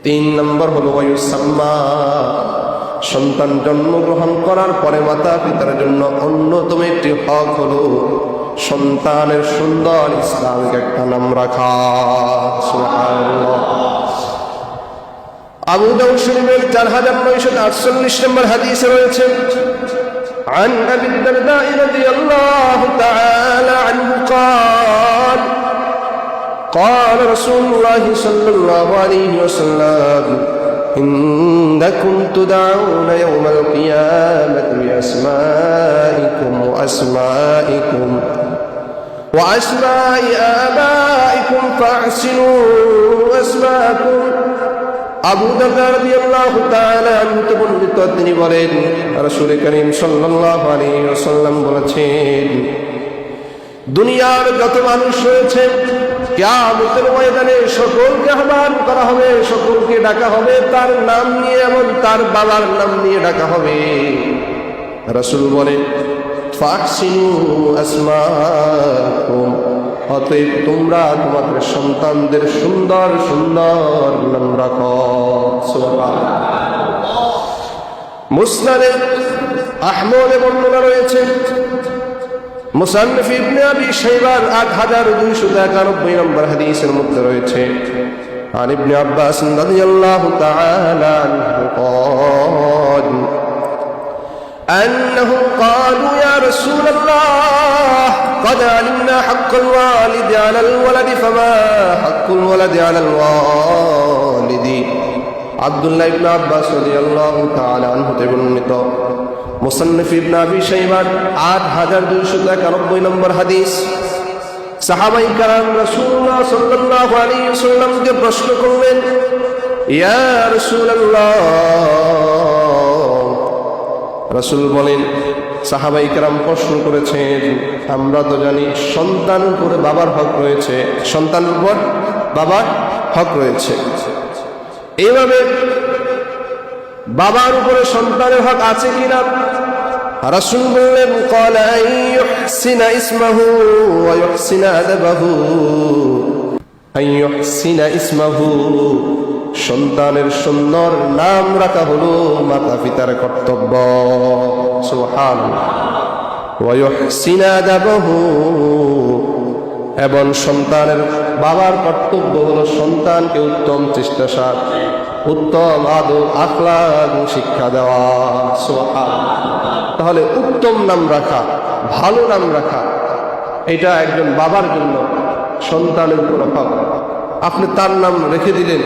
তিন নম্বর হলো ওয়ায়ুসাম্মা, সন্তান জন্মগ্রহণ করার পরে মাতা পিতার জন্য অন্যতম একটি হক হলো সন্তানের সুন্দর ইসলামিক একটা নাম রাখা। সুবহানাল্লাহ। আবু দাউদ শরীফের 4948 নম্বর হাদিসে রয়েছে, عن أبي الدرداء رضي الله تعالى عنه قال قال رسول الله صلى الله عليه وسلم إنكم تدعون يوم القيامة بأسمائكم وأسماء آبائكم فأحسنوا أسماءكم। আবু দারদা রাদিয়াল্লাহু তাআলা আনহু বর্ণিত, তিনি বলেন রাসূল করিম সাল্লাল্লাহু আলাইহি ওয়াসাল্লাম বলেছেন, দুনিয়ার যত মানুষ রয়েছে কিয়ামতের ময়দানে সকলকে আহ্বান করা হবে, সকলকে ডাকা হবে তার নাম নিয়ে এবং তার বাবার নাম নিয়ে ডাকা হবে। রাসূল বলেন ফাহসিনু আসমাকুম, অতএব তোমরা তোমাদের সন্তানদের সুন্দর সুন্দর নাম রাখো। সুবহানাল্লাহ। মুসনাদে আহমদে বর্ণনা রয়েছে, মুসান্নিফ ইবনে আবি শাইবার 8291 নম্বর হাদিসের মধ্যে রয়েছে, عن ابن عباس رضي الله تعالى عنه قال أنهم قالوا يا رسول الله قد علمنا حق الوالد على الولد فما حق الولد على الوالد। আব্দুল্লাহ ইবনে আব্বাস রাদিয়াল্লাহু তাআলা আনহু থেকে বর্ণিত, মুসান্নিফ ইবনে আবি শাইবা 8291 নম্বর হাদিস। সাহাবাই কারাম রাসূলুল্লাহ সাল্লাল্লাহু আলাইহি ওয়াসাল্লামকে প্রশ্ন করলেন, ইয়া রাসূলুল্লাহ, রাসূল বলেন, সাহাবাই কেরাম প্রশ্ন করেছেন, আমরা তো জানি সন্তানের উপরে বাবার হক রয়েছে, সন্তানের উপর বাবার হক রয়েছে, এইভাবে বাবার উপরে সন্তানের হক আছে কিনা? রাসূল বললেন, ক্বালা আইয়ুহসিনা ইসমাহু ওয়া ইউহসিনা আদাবাহু। আইয়ুহসিনা ইসমাহু, সন্তানের সুন্দর নাম রাখা হলো মাতা পিতার কর্তব্য। সুবহানাল্লাহ। ওয়া ইউহসিনা আদাবাহু, এবং সন্তানের বাবার কর্তব্য হলো সন্তানকে উত্তম চেষ্টার উত্তম আদব আখলাক শিক্ষা দেওয়া। সুবহানাল্লাহ। তাহলে উত্তম নাম রাখা, ভালো নাম রাখা, এটা একজন বাবার জন্য সন্তানের উপর হক। আপনি তার নাম রেখে দিলেন